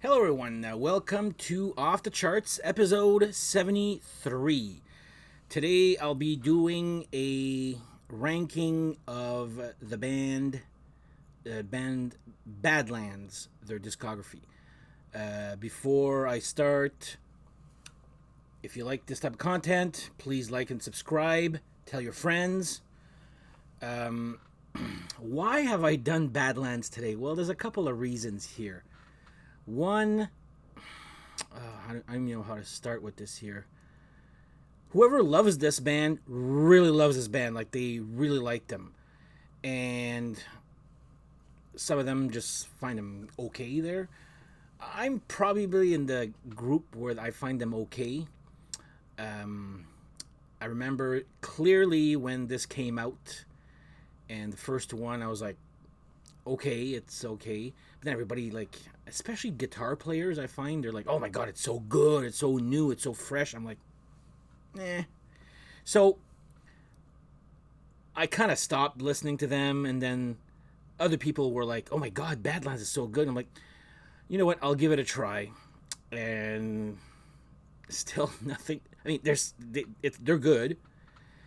Hello, everyone. Welcome to Off the Charts, episode 73. Today, I'll be doing a ranking of the band Badlands, their discography. Before I start, if you like this type of content, please like and subscribe. Tell your friends. Why have I done Badlands today? Well, there's a couple of reasons here. One, I don't even know how to start with this here. Whoever loves this band really loves this band. Like, they really like them. And some of them just find them okay there. I'm probably in the group where I find them okay. I remember clearly when this came out. And the first one, I was like, okay, it's okay. But then everybody, like, especially guitar players, I find, they're like, oh my god, it's so good, it's so new, it's so fresh. I'm like, eh. So, I kind of stopped listening to them, and then other people were like, oh my god, Badlands is so good. I'm like, you know what, I'll give it a try. And still nothing. I mean, they're good.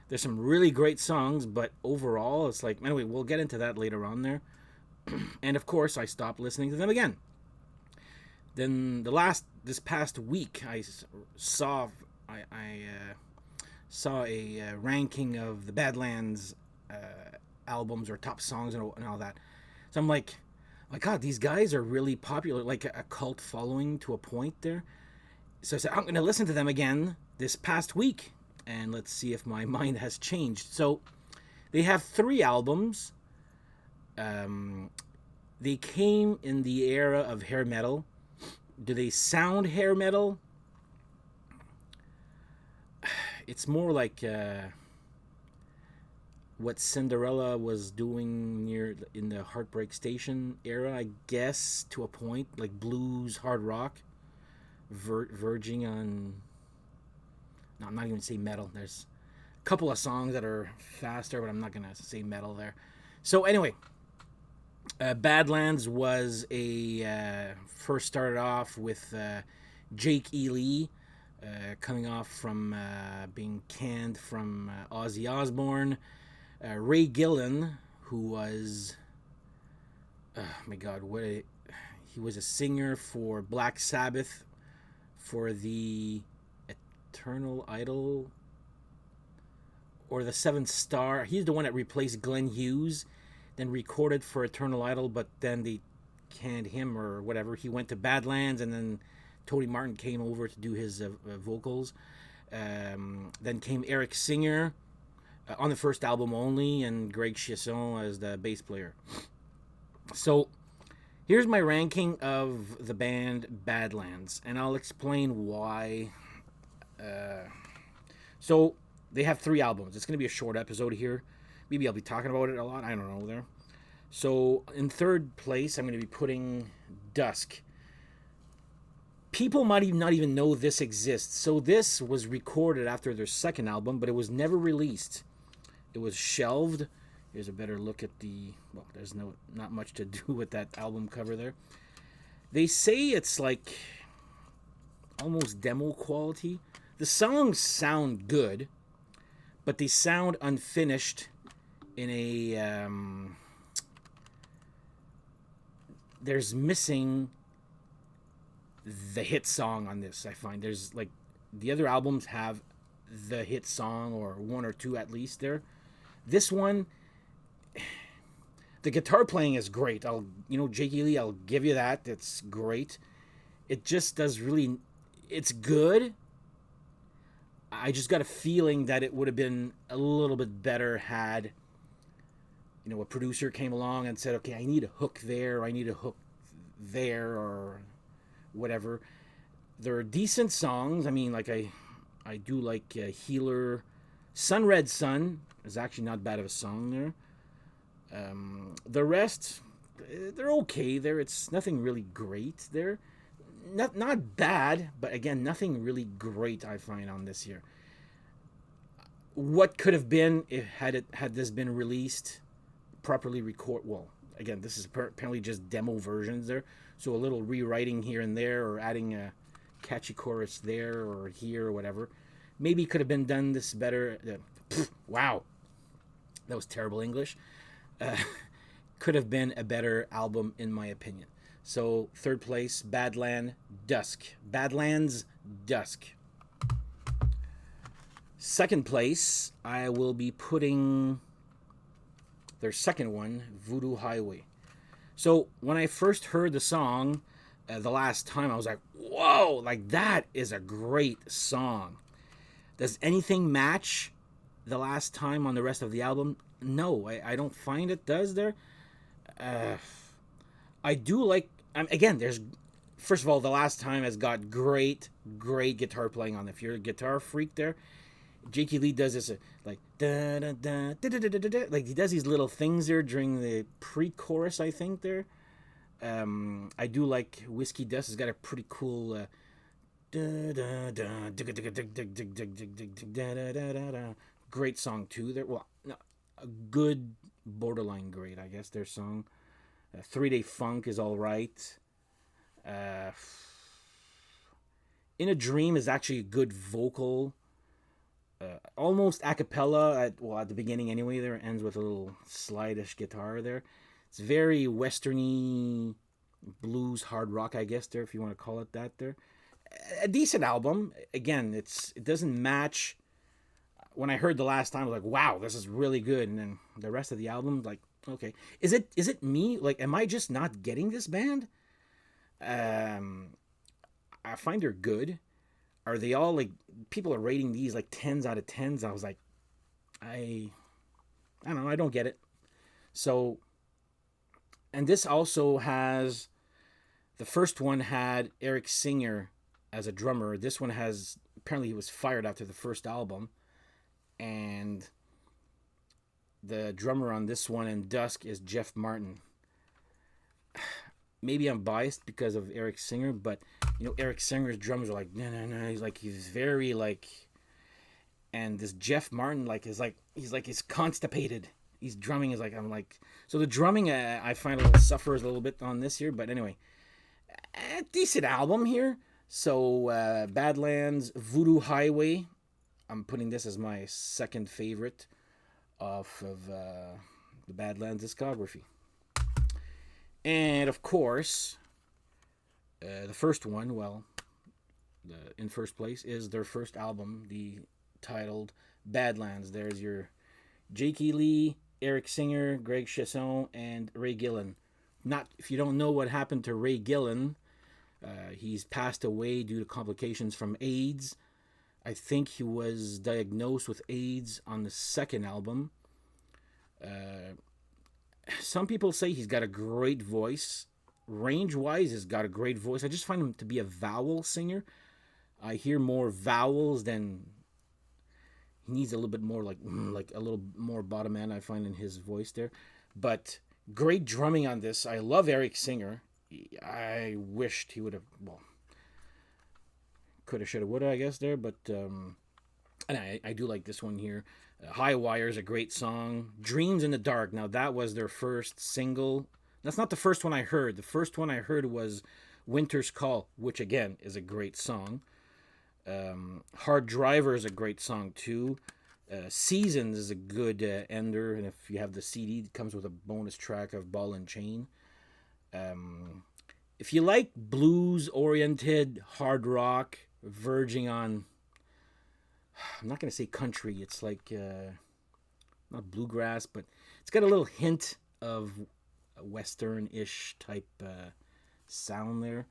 There's some really great songs, but overall, it's like, anyway, we'll get into that later on there. And of course, I stopped listening to them again. Then this past week, I saw a ranking of the Badlands albums or top songs and all that. So I'm like, my God, these guys are really popular, like a cult following to a point there. So I said, I'm going to listen to them again this past week, and let's see if my mind has changed. So they have 3 albums. They came in the era of hair metal. Do they sound hair metal? It's more like what Cinderella was doing in the Heartbreak Station era, I guess, to a point, like blues, hard rock, verging on. No, I'm not even saying metal. There's a couple of songs that are faster, but I'm not gonna say metal there. So anyway. Badlands was first started off with Jake E. Lee coming off from being canned from Ozzy Osbourne. Ray Gillen, who was, oh my God, he was a singer for Black Sabbath for the Eternal Idol or the Seventh Star. He's the one that replaced Glenn Hughes. Then recorded for Eternal Idol, but then they canned him or whatever. He went to Badlands, and then Tony Martin came over to do his vocals. Then came Eric Singer on the first album only, and Greg Chiasson as the bass player. So here's my ranking of the band Badlands, and I'll explain why. So they have 3 albums. It's going to be a short episode here. Maybe I'll be talking about it a lot. I don't know there. So in third place, I'm going to be putting Dusk. People might not even know this exists. So this was recorded after their second album, but it was never released. It was shelved. Here's a better look at well, there's not much to do with that album cover there. They say it's like almost demo quality. The songs sound good, but they sound unfinished. In a there's missing the hit song on this. I find there's like the other albums have the hit song or 1 or 2 at least there. This one, the guitar playing is great. Jake E. Lee, I'll give you that. It's great. It just does really, it's good. I just got a feeling that it would have been a little bit better had a producer came along and said, okay, I need a hook there, I need a hook there, or whatever. There are decent songs. I mean, like I do like Healer. Sun Red Sun is actually not bad of a song there. The rest, they're okay there. It's nothing really great there. Not bad, but again, nothing really great I find on this here. What could have been had this been released properly well, again, this is apparently just demo versions there, So a little rewriting here and there, or adding a catchy chorus there or here or whatever. Maybe could have been done this better. Wow, that was terrible English. Uh, could have been a better album in my opinion. So third place, Badlands, Dusk. Second place, I will be putting their second one, Voodoo Highway. So when I first heard the song the last time, I was like, whoa, like that is a great song. Does anything match the last time on the rest of the album? No, I don't find it does there. I do like, again, there's, first of all, the last time has got great guitar playing on it. If you're a guitar freak there, Jakey Lee does this like da da da da da da da, like he does these little things there during the pre-chorus, I think there. I do like Whiskey Dust. Has got a pretty cool great song too. There, well, no, a good borderline great, I guess. Their song, 3-Day Funk is all right. In a Dream is actually a good vocal. Almost a cappella at the beginning anyway. There ends with a little slide-ish guitar there. It's very westerny blues hard rock, I guess there, if you want to call it that there. A decent album. Again, it doesn't match. When I heard the last time, I was like, wow, this is really good. And then the rest of the album, like, okay. Is it me? Like, am I just not getting this band? I find they're good. Are they all like, people are rating these like 10s out of 10s? I was like, I don't know, I don't get it. So, and this also has, the first one had Eric Singer as a drummer. This one has, apparently he was fired after the first album. And the drummer on this one in Dusk is Jeff Martin. Maybe I'm biased because of Eric Singer, but Eric Singer's drums are like no. He's very like, and this Jeff Martin he's constipated. He's drumming is like, I'm like, so the drumming I find a little suffers a little bit on this here, but anyway, a decent album here. So Badlands, Voodoo Highway. I'm putting this as my second favorite off of the Badlands discography. And of course, the first one, in first place, is their first album, the titled Badlands. There's your Jakey Lee, Eric Singer, Greg Chesson, and Ray Gillen. If you don't know what happened to Ray Gillen, he's passed away due to complications from AIDS. I think he was diagnosed with AIDS on the second album. Some people say he's got a great voice. Range-wise, he's got a great voice. I just find him to be a vowel singer. I hear more vowels than... He needs a little bit more, like a little more bottom end, I find, in his voice there. But great drumming on this. I love Eric Singer. I wished he would have... Well, coulda, shoulda, woulda, I guess, there. But and I do like this one here. High Wire is a great song. Dreams in the Dark. Now, that was their first single. That's not the first one I heard. The first one I heard was Winter's Call, which, again, is a great song. Hard Driver is a great song, too. Seasons is a good ender. And if you have the CD, it comes with a bonus track of Ball and Chain. If you like blues-oriented hard rock, verging on... I'm not going to say country. It's like, not bluegrass, but it's got a little hint of a Western-ish type sound there.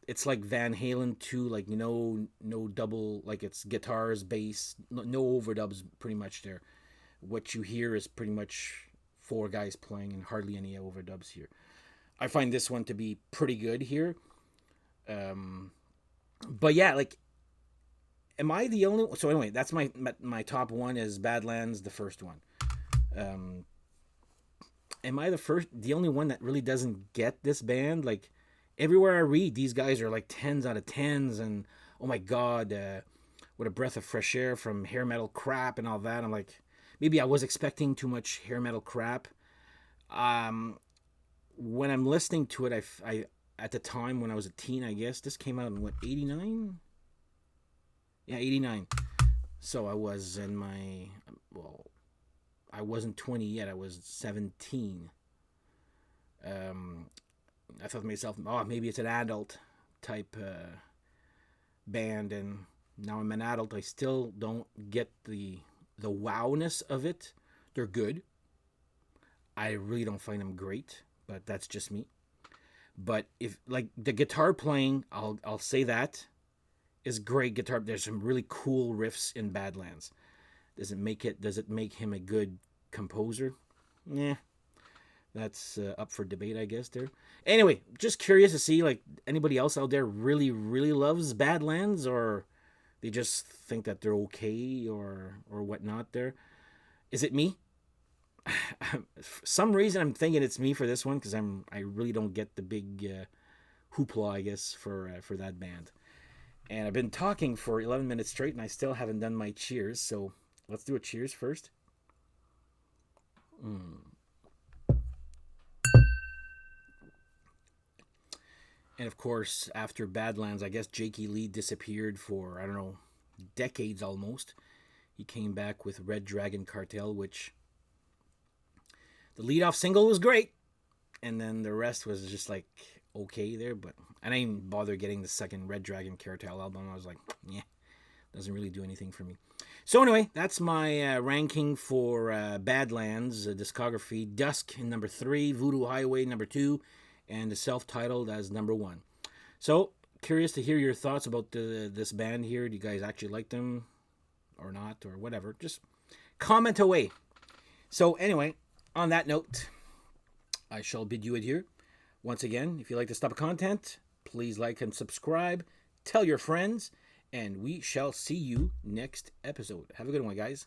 It's like Van Halen too, like no double, like it's guitars, bass, no overdubs pretty much there. What you hear is pretty much four guys playing and hardly any overdubs here. I find this one to be pretty good here. But yeah, like, am I the only... So anyway, that's my top one is Badlands, the first one. Am I the only one that really doesn't get this band? Like, everywhere I read, these guys are like 10s out of 10s, and oh my god, what a breath of fresh air from hair metal crap and all that. I'm like, maybe I was expecting too much hair metal crap. when I'm listening to it, I at the time when I was a teen, I guess this came out in what, 89? Yeah, 89. So I was in my, well, I wasn't 20 yet. I was 17. Um, I thought to myself, oh, maybe it's an adult type band, and now I'm an adult. I still don't get the wowness of it. They're good. I really don't find them great, but that's just me. But if like the guitar playing, I'll say that is great guitar. There's some really cool riffs in Badlands. Does it make him a good composer? Yeah, that's up for debate, I guess. There. Anyway, just curious to see like anybody else out there really loves Badlands, or they just think that they're okay or whatnot. There, is it me? For some reason I'm thinking it's me for this one because I really don't get the big hoopla, I guess, for that band. And I've been talking for 11 minutes straight, and I still haven't done my cheers. So let's do a cheers first. And of course, after Badlands, I guess Jakey Lee disappeared for, I don't know, decades almost. He came back with Red Dragon Cartel, which the lead-off single was great, and then the rest was just like okay there. But I didn't even bother getting the second Red Dragon Cartel album. I was like, yeah, doesn't really do anything for me. So anyway, that's my ranking for Badlands discography. Dusk in number 3, Voodoo Highway number 2, and the self-titled as number 1. So curious to hear your thoughts about this band here. Do you guys actually like them or not, or whatever? Just comment away. So anyway, on that note, I shall bid you adieu. Once again, if you like this type of content, please like and subscribe. Tell your friends, and we shall see you next episode. Have a good one, guys.